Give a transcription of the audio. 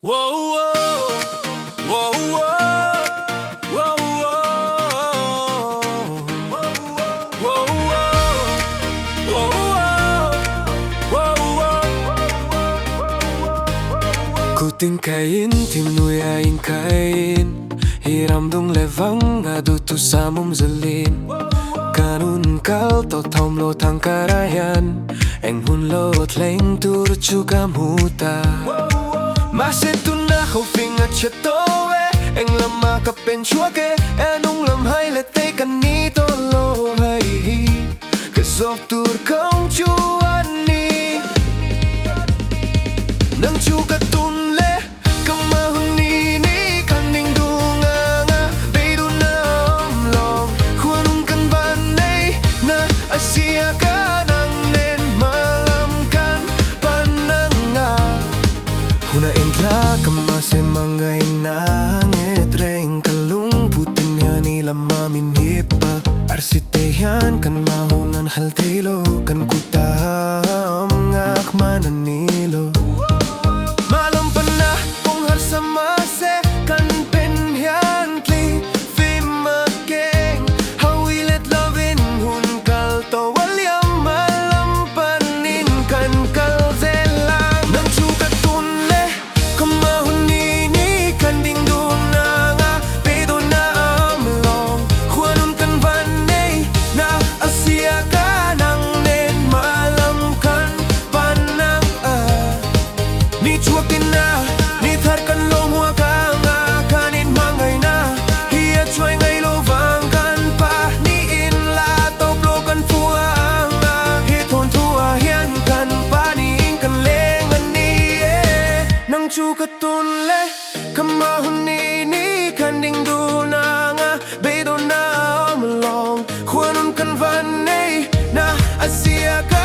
Whoa, whoa, whoa, whoa, whoa, whoa. Ku tingkain tim nuôi anh kain hiram dung le vang adu tu samum zalin kanun kal to thom lo thang karayan eng hun lo thleng tur chu kamuta Mase tu na khâu finga chatoe Anh làm mà cặp bên chúa kê Anh ung làm hay là tay cần ni to lo hay Cái dọc tur không chú anh ni Nang chú cả tun lê Cầm mà hôn ni ni Khăn ninh đu nga nga Bây đu na ôm lòng Khuôn ung cần van này Na Asia ka nang nên mà làm kan Pan nang nga Huna entla kama se mangai na ngetreng kalung putin yani lama min hipa arsitehan kan mahunan haltilo kan kutam ngak mananilo malam pana kung har sama se kan penhian kli fima keng how we let love in hun kal to walyam malam panin kan kal zelang nang chuka chu ka tun le kama huni ni kan ding du na nga be do na om long khuan kan van nei na asia ka